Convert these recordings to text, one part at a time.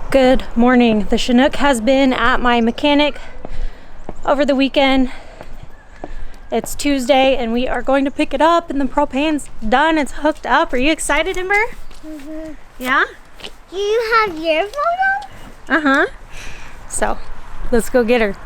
Good morning. The Chinook has been at my mechanic over the weekend. It's Tuesday and we are going to pick it up and the propane's done. It's hooked up. Are you excited, Ember? Mm-hmm. Yeah? Do you have your phone on? Uh-huh. So, let's go get her.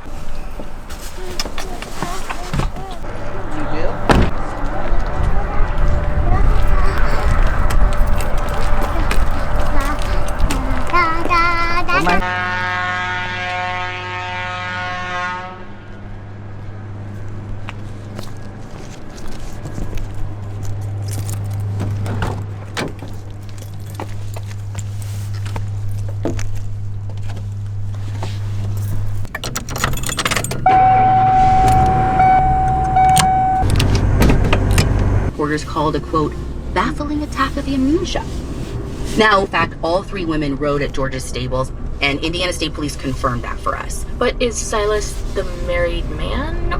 Reporters called a, quote, baffling attack of the amnesia. Now, in fact, all three women rode at George's stables, and Indiana State Police confirmed that for us. But is Silas the married man?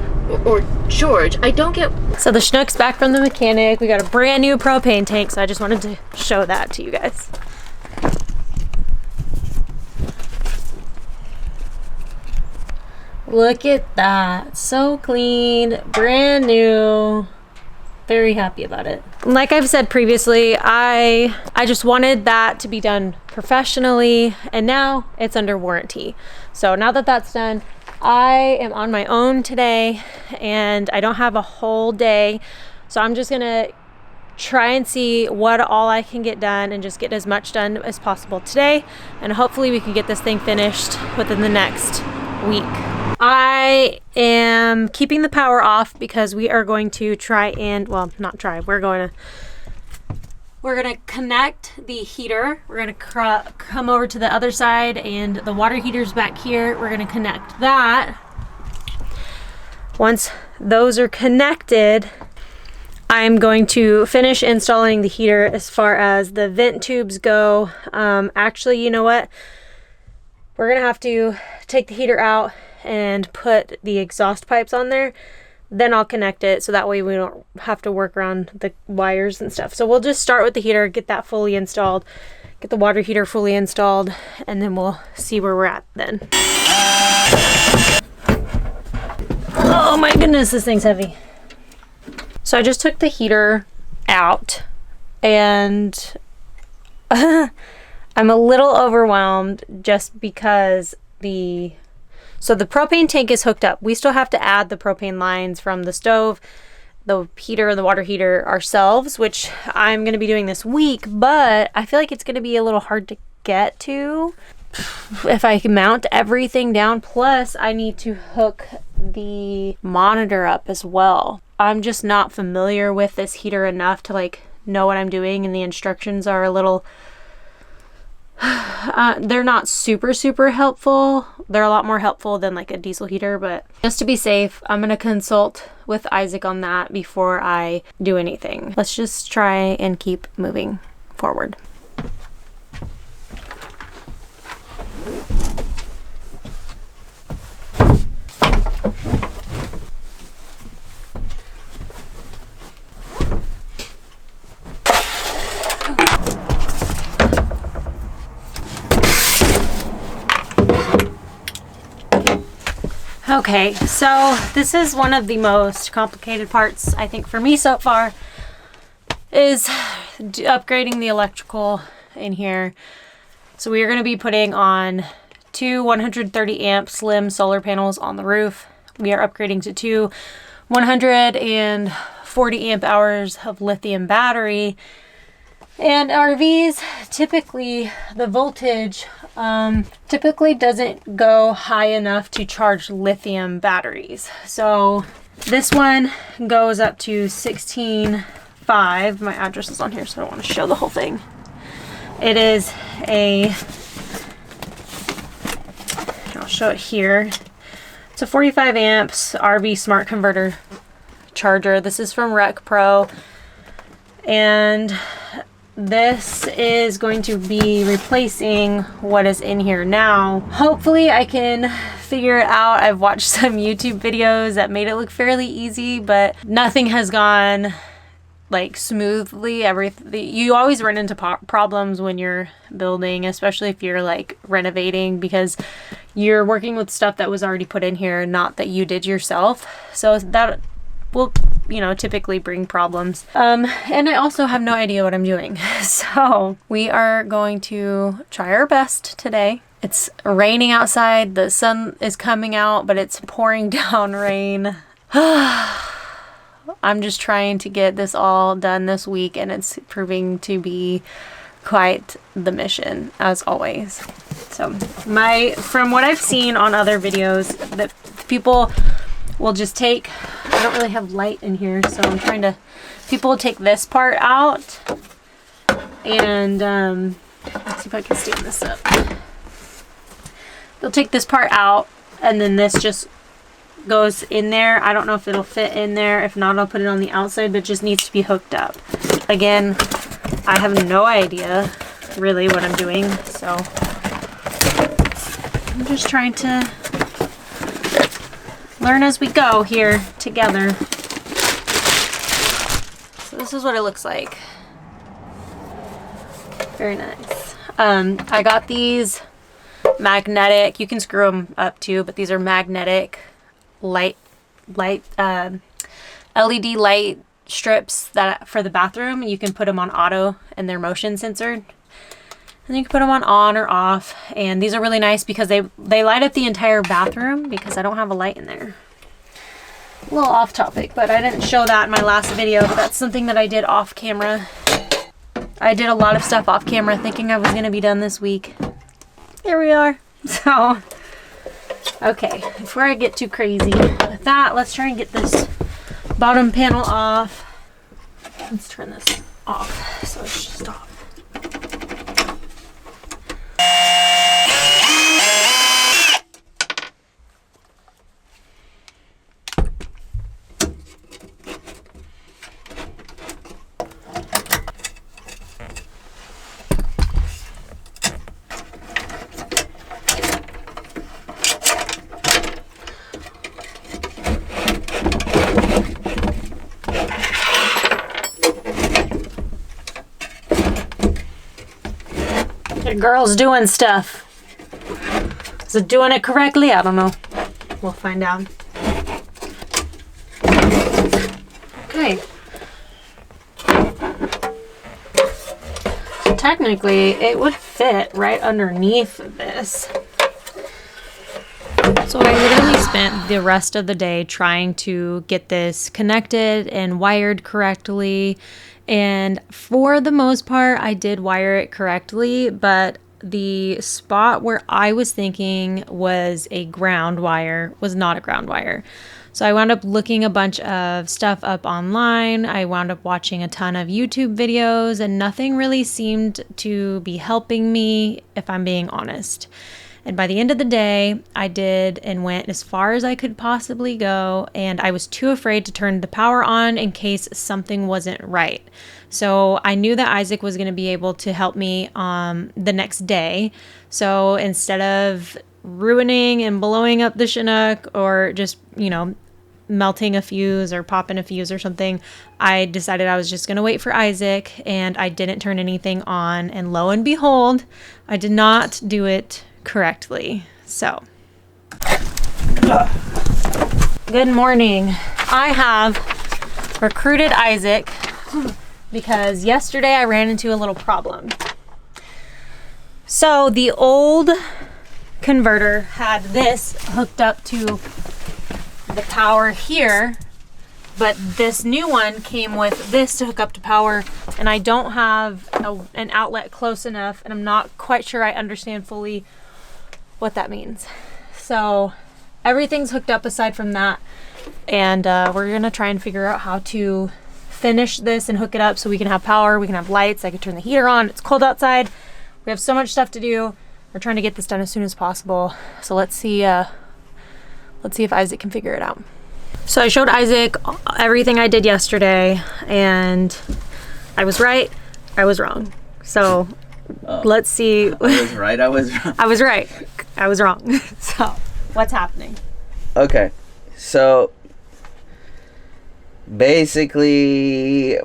Or George? I don't get... So the Chinook's back from the mechanic. We got a brand new propane tank, so I just wanted to show that to you guys. Look at that. So clean, brand new. Very happy about it. Like I've said previously, I just wanted that to be done professionally, and now it's under warranty. So now that that's done, I am on my own today and I don't have a whole day. So I'm just gonna try and see what all I can get done and just get as much done as possible today. And hopefully we can get this thing finished within the next week. I am keeping the power off because we are going to try and, well, not try, we're going to connect the heater. We're going to come over to the other side, and the water heater's back here. We're going to connect that. Once those are connected, I'm going to finish installing the heater as far as the vent tubes go. Actually, you know what? We're going to have to take the heater out and put the exhaust pipes on there. Then I'll connect it so that way we don't have to work around the wires and stuff. So we'll just start with the heater, get that fully installed, get the water heater fully installed, and then we'll see where we're at then. Oh my goodness, this thing's heavy. So I just took the heater out and I'm a little overwhelmed just because the propane tank is hooked up. We still have to add the propane lines from the stove, the heater, and the water heater ourselves, which I'm going to be doing this week, but I feel like it's going to be a little hard to get to if I can mount everything down. Plus, I need to hook the monitor up as well. I'm just not familiar with this heater enough to like know what I'm doing, and the instructions are a little... they're not super helpful. They're a lot more helpful than like a diesel heater, but just to be safe, I'm gonna consult with Isaac on that before I do anything. Let's just try and keep moving forward. Okay, so this is one of the most complicated parts, I think, for me so far, is upgrading the electrical in here. So we are going to be putting on two 130 amp slim solar panels on the roof. We are upgrading to two 140 amp hours of lithium battery. And RVs, typically the voltage typically doesn't go high enough to charge lithium batteries. So this one goes up to 16.5. My address is on here, so I don't want to show the whole thing. It is I'll show it here. It's a 45 amps RV smart converter charger. This is from Rec Pro. And this is going to be replacing what is in here now. Hopefully I can figure it out. I've watched some YouTube videos that made it look fairly easy, but nothing has gone like smoothly. You always run into problems when you're building, especially if you're like renovating, because you're working with stuff that was already put in here, not that you did yourself. So that will, you know, typically bring problems. And I also have no idea what I'm doing. So we are going to try our best today. It's raining outside. The sun is coming out, but it's pouring down rain. I'm just trying to get this all done this week, and it's proving to be quite the mission, as always. So from what I've seen on other videos, that people will just take, I don't really have light in here, so I'm trying to, people will take this part out, and let's see if I can stand this up. They'll take this part out, and then this just goes in there. I don't know if it'll fit in there. If not, I'll put it on the outside, but it just needs to be hooked up. Again, I have no idea really what I'm doing, so I'm just trying to learn as we go here together. So this is what it looks like. Very nice. I got these magnetic, you can screw them up too, but these are magnetic light LED light strips that for the bathroom. You can put them on auto, and they're motion censored, and you can put them on or off. And these are really nice because they light up the entire bathroom, because I don't have a light in there. A little off topic, but I didn't show that in my last video. That's something that I did off camera. I did a lot of stuff off camera thinking I was going to be done this week. Here we are. So okay, before I get too crazy with that, let's try and get this bottom panel off. Let's turn this off so it's just off. The girl's doing stuff. Is it doing it correctly? I don't know. We'll find out. Okay. So technically, it would fit right underneath this. So I literally spent the rest of the day trying to get this connected and wired correctly. And for the most part, I did wire it correctly, but the spot where I was thinking was a ground wire was not a ground wire. So I wound up looking a bunch of stuff up online. I wound up watching a ton of YouTube videos, and nothing really seemed to be helping me, if I'm being honest. And by the end of the day, I did and went as far as I could possibly go, and I was too afraid to turn the power on in case something wasn't right. So I knew that Isaac was going to be able to help me the next day. So instead of ruining and blowing up the Chinook, or just, you know, melting a fuse or popping a fuse or something, I decided I was just going to wait for Isaac, and I didn't turn anything on. And lo and behold, I did not do it correctly. So good morning. I have recruited Isaac because yesterday I ran into a little problem. So the old converter had this hooked up to the power here, but this new one came with this to hook up to power, and I don't have an outlet close enough, and I'm not quite sure I understand fully what that means. So everything's hooked up aside from that, and we're gonna try and figure out how to finish this and hook it up so we can have power, we can have lights, I can turn the heater on. It's cold outside, we have so much stuff to do. We're trying to get this done as soon as possible. So let's see if Isaac can figure it out. So I showed Isaac everything I did yesterday, and I was right, I was wrong. So let's see. I was right, I was wrong. I was right, I was wrong. So what's happening? Okay, so basically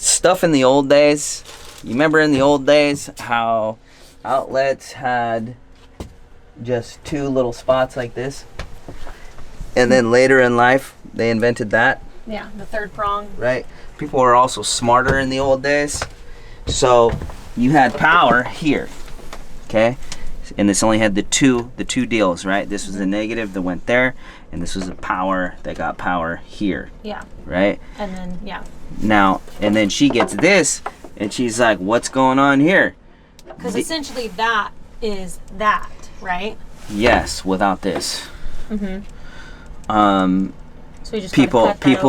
stuff in the old days. You remember in the old days how outlets had just two little spots like this? And then later in life, they invented that. Yeah, the third prong. Right? People were also smarter in the old days. So you had power here, okay? And this only had the two deals, right? This was a negative that went there, and this was a power that got power here. Yeah. Right? And then, yeah. Now, and then she gets this, and she's like, what's going on here? Because essentially that is that, right? Yes, without this. Mm-hmm. So you just people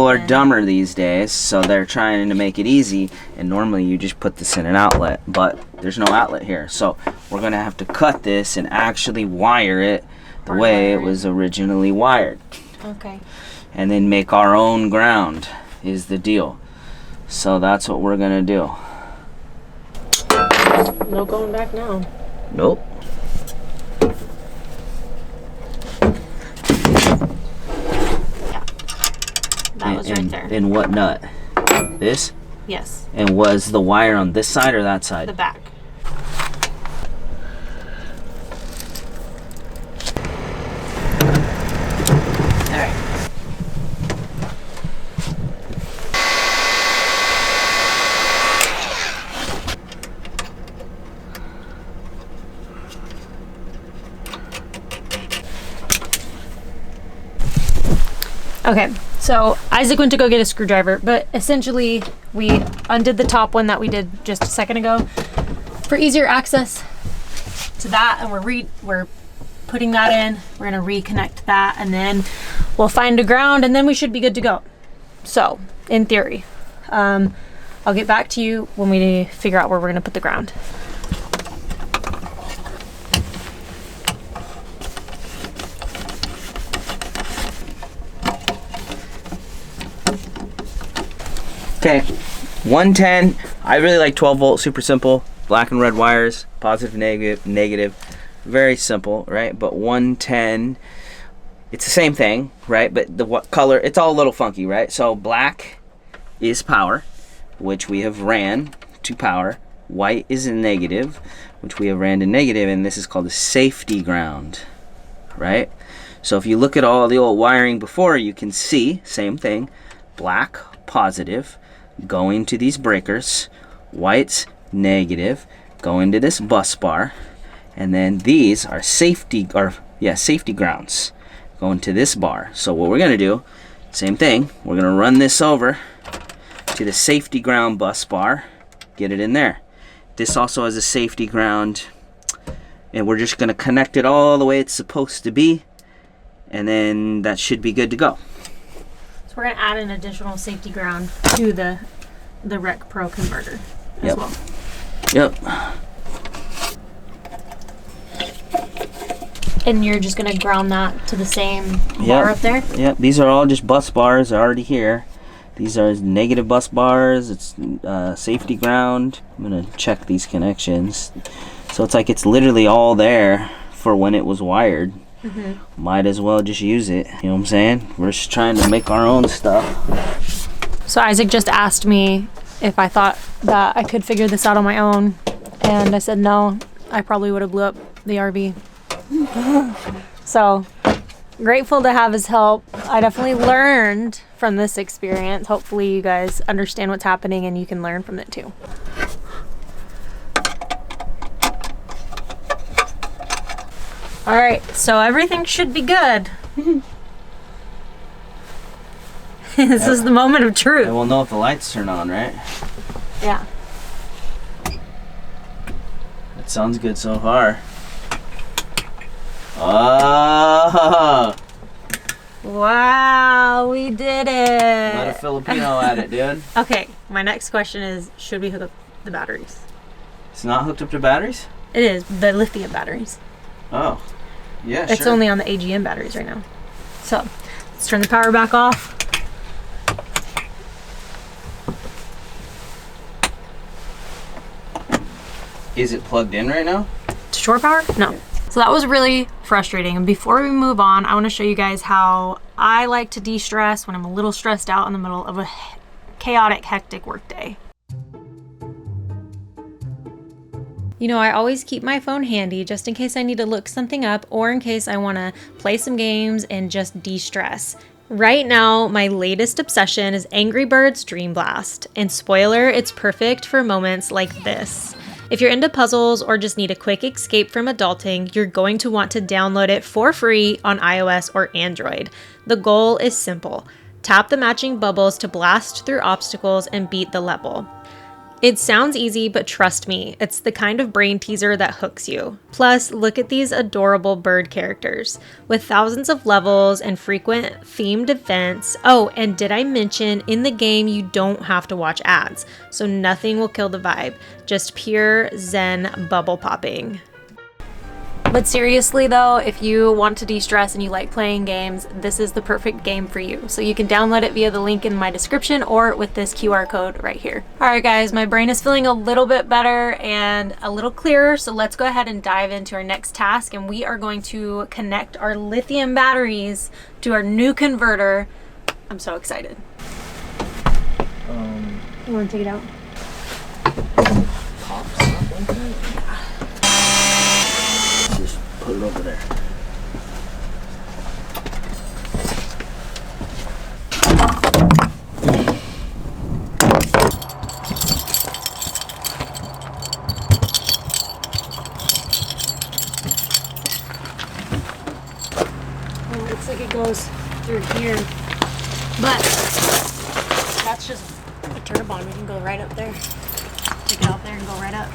are open. dumber these days, so they're trying to make it easy, and normally you just put this in an outlet, but there's no outlet here, so we're gonna have to cut this and actually wire it the way it was originally wired. Okay. And then make our own ground is the deal. So that's what we're gonna do. No going back now. Nope. That was right there. And what nut? This? Yes. And was the wire on this side or that side? The back. All right. Okay, so Isaac went to go get a screwdriver, but essentially we undid the top one that we did just a second ago for easier access to that, and we're putting that in. We're gonna reconnect that, and then we'll find a ground, and then we should be good to go. So, in theory, I'll get back to you when we figure out where we're gonna put the ground. Okay, 110. I really like 12 volt, super simple. Black and red wires, positive, negative. Very simple, right? But 110, it's the same thing, right? But the what color, it's all a little funky, right? So black is power, which we have ran to power. White is a negative, which we have ran to negative, and this is called a safety ground, right? So if you look at all the old wiring before, you can see, same thing, black, positive, going to these breakers, white's negative, going to this bus bar, and then these are safety grounds going to this bar. So what we're gonna do, same thing, we're gonna run this over to the safety ground bus bar, get it in there. This also has a safety ground, and we're just gonna connect it all the way it's supposed to be, and then that should be good to go. So we're gonna add an additional safety ground to the Rec Pro converter as well. Yep. And you're just gonna ground that to the same bar up there? Yep, these are all just bus bars already here. These are negative bus bars, it's safety ground. I'm gonna check these connections. So it's like it's literally all there for when it was wired. Mm-hmm. Might as well just use it, you know what I'm saying? We're just trying to make our own stuff. So Isaac just asked me if I thought that I could figure this out on my own, and I said no, I probably would have blew up the RV. So grateful to have his help. I definitely learned from this experience. Hopefully you guys understand what's happening and you can learn from it too. All right, so everything should be good. This is the moment of truth. And we'll know if the lights turn on, right? Yeah. That sounds good so far. Oh! Wow, we did it. Let a Filipino at it, dude. Okay, my next question is, should we hook up the batteries? It's not hooked up to batteries? It is, the lithium batteries. Oh, yeah, It's sure. only on the AGM batteries right now. So, let's turn the power back off. Is it plugged in right now? Shore power? No. So that was really frustrating. And before we move on, I want to show you guys how I like to de-stress when I'm a little stressed out in the middle of a chaotic, hectic work day. You know, I always keep my phone handy just in case I need to look something up or in case I want to play some games and just de-stress. Right now, my latest obsession is Angry Birds Dream Blast, and spoiler, it's perfect for moments like this. If you're into puzzles or just need a quick escape from adulting, you're going to want to download it for free on iOS or Android. The goal is simple. Tap the matching bubbles to blast through obstacles and beat the level. It sounds easy, but trust me, it's the kind of brain teaser that hooks you. Plus, look at these adorable bird characters. With thousands of levels and frequent themed events. Oh, and did I mention, in the game you don't have to watch ads, so nothing will kill the vibe. Just pure zen bubble popping. But seriously though, if you want to de-stress and you like playing games, this is the perfect game for you. So you can download it via the link in my description or with this QR code right here. Alright guys, my brain is feeling a little bit better and a little clearer, so let's go ahead and dive into our next task, and we are going to connect our lithium batteries to our new converter. I'm so excited. You want to take it out? Put it over there. Well, it looks like it goes through here, but that's just a turbine. We can go right up there. Take it out there and go right up.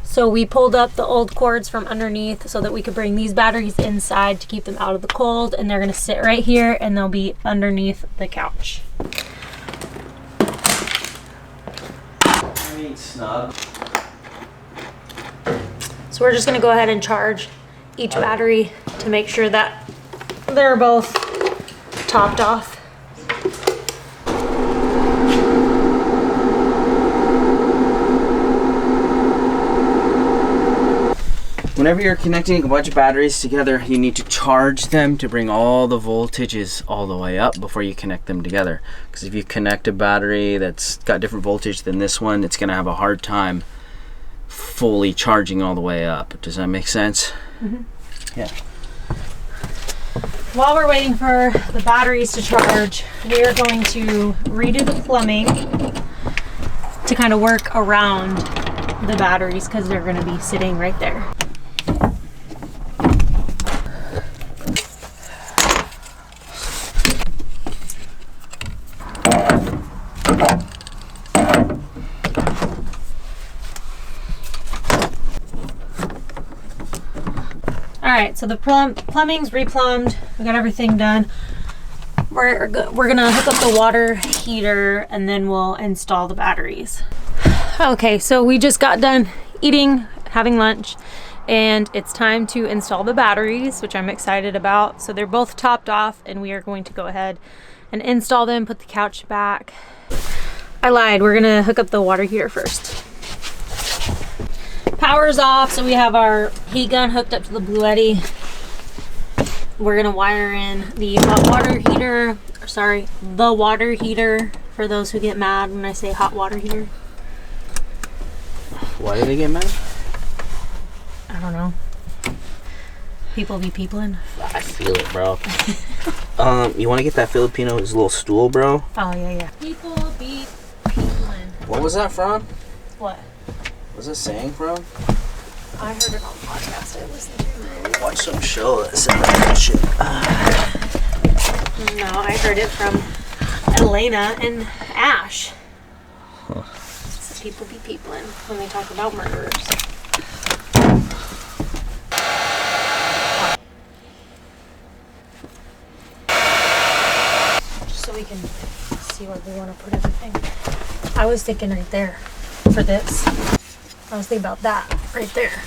So we pulled up the old cords from underneath so that we could bring these batteries inside to keep them out of the cold, and they're gonna sit right here and they'll be underneath the couch. I mean, snug. So we're just gonna go ahead and charge each battery to make sure that they're both topped off. Whenever you're connecting a bunch of batteries together, you need to charge them to bring all the voltages all the way up before you connect them together. Because if you connect a battery that's got different voltage than this one, it's going to have a hard time fully charging all the way up. Does that make sense? Mm-hmm. Yeah. While we're waiting for the batteries to charge, we are going to redo the plumbing to kind of work around the batteries because they're going to be sitting right there. Alright, so the plumbing's replumbed. We got everything done. We're gonna hook up the water heater and then we'll install the batteries. Okay, so we just got done eating, having lunch, and it's time to install the batteries, which I'm excited about. So they're both topped off and we are going to go ahead and install them, put the couch back. I lied, we're gonna hook up the water heater first. Power's off, so we have our heat gun hooked up to the Blue Eddy. We're gonna wire in the hot water heater, the water heater, for those who get mad when I say hot water heater. Why do they get mad? I don't know. People be peopling. I feel it, bro. You want to get that Filipino's little stool, bro? Oh, yeah. People be peopling. What was that from? What? What was it saying from? I heard it on the podcast I listened to. Watch some show that said that shit. No, I heard it from Elena and Ash. Huh. So people be peopling when they talk about murderers. Just so we can see where we want to put everything. I was thinking right there for this. I was thinking about that right there.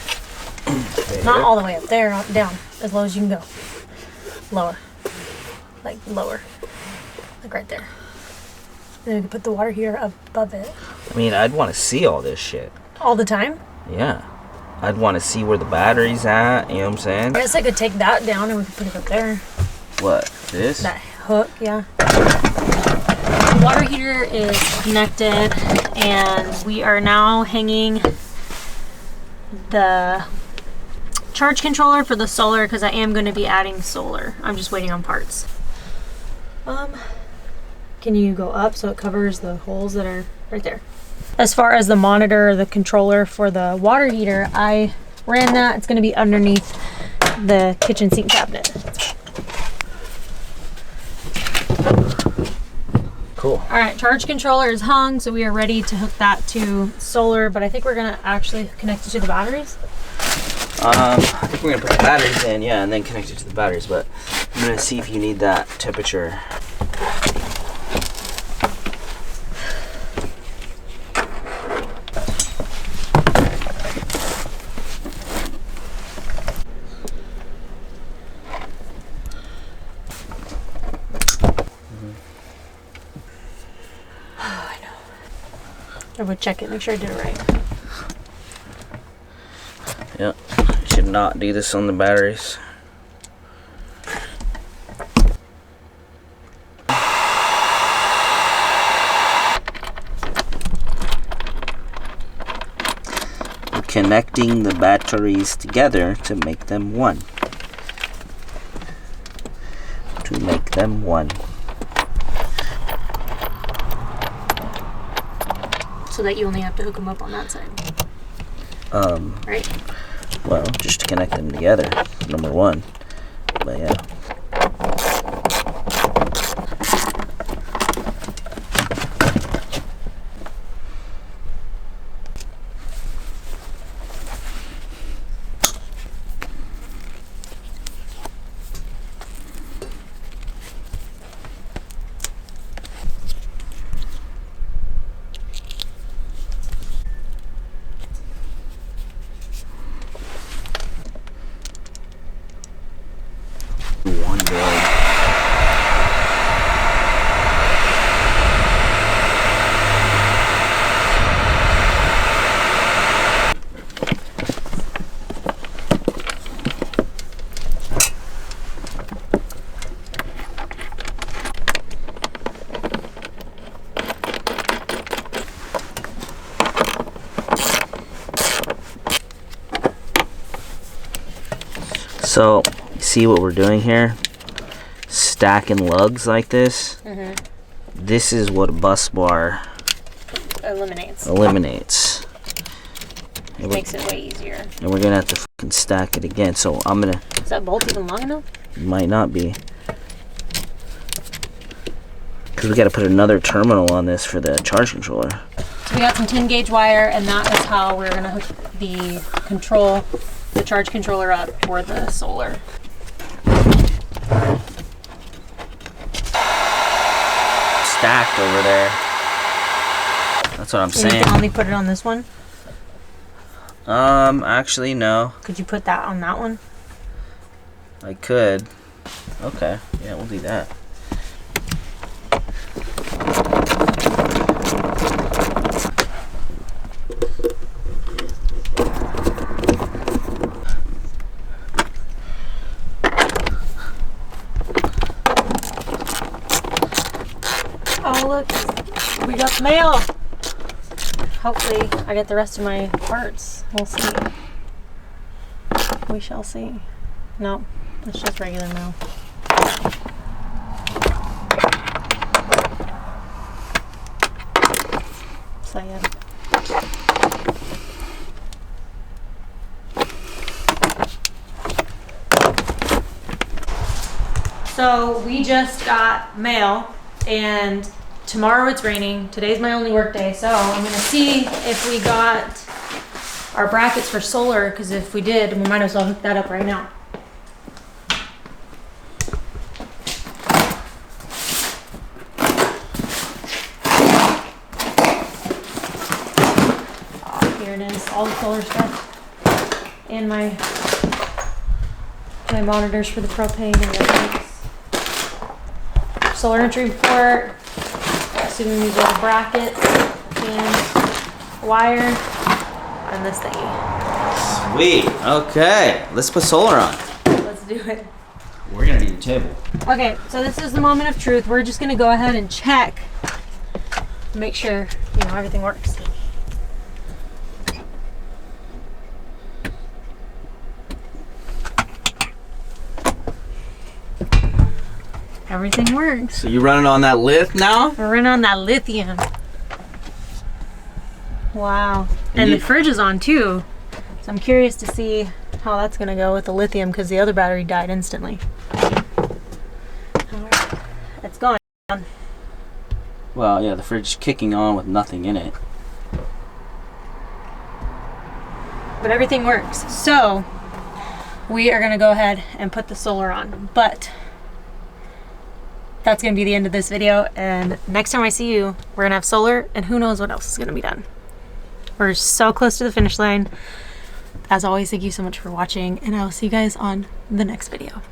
Not all the way up there, down, as low as you can go. Lower. Like lower. Like right there. And then we can put the water heater above it. I mean, I'd want to see all this shit. All the time? Yeah. I'd want to see where the battery's at, you know what I'm saying? I guess I could take that down and we could put it up there. What, this? That hook, yeah. The water heater is connected and we are now hanging the charge controller for the solar because I am going to be adding solar. I'm just waiting on parts. Can you go up so it covers the holes that are right there? As far as the monitor, the controller for the water heater, I ran that. It's going to be underneath the kitchen sink cabinet. Cool. All right, charge controller is hung, so we are ready to hook that to solar, but I think we're going to actually connect it to the batteries. I think we're going to put the batteries in, yeah, and then connect it to the batteries, but I'm going to see if you need that temperature. I would check it, make sure I did it right. Yep, should not do this on the batteries. We're connecting the batteries together to make them one. To make them one. So that you only have to hook them up on that side. Right? Well, just to connect them together, number one. But yeah. One board. So, see what we're doing here? Stacking lugs like this. This is what bus bar eliminates. It makes it way easier. And we're gonna have to fucking stack it again. So I'm gonna. Is that bolt even long enough? Might not be. Because we gotta put another terminal on this for the charge controller. So we got some 10 gauge wire, and that is how we're gonna hook the charge controller up for the solar. Stacked over there. That's what I'm saying. You can only put it on this one? Actually, no. Could you put that on that one? I could. Okay, yeah, we'll do that. Oh, look, we got the mail. Hopefully I get the rest of my parts. We'll see. We shall see. No, it's just regular mail. So yeah. So we just got mail, and tomorrow it's raining. Today's my only work day, so I'm gonna see if we got our brackets for solar, because if we did, we might as well hook that up right now. Oh, here it is, all the solar stuff, and my monitors for the propane and the lights. Solar entry report, assuming these little brackets and wire. I on this thingy. Sweet. Okay, let's put solar on. Let's do it. We're gonna need a table. Okay, so this is the moment of truth. We're just gonna go ahead and check, make sure everything works. Everything works. So you running on that lift now? We're running on that lithium. Wow. And the fridge is on too. So I'm curious to see how that's gonna go with the lithium because the other battery died instantly. Alright. It's going on. Well, yeah, the fridge is kicking on with nothing in it. But everything works. So we are gonna go ahead and put the solar on. But that's gonna be the end of this video, and next time I see you, we're gonna have solar, and who knows what else is gonna be done. We're so close to the finish line. As always, thank you so much for watching, and I will see you guys on the next video.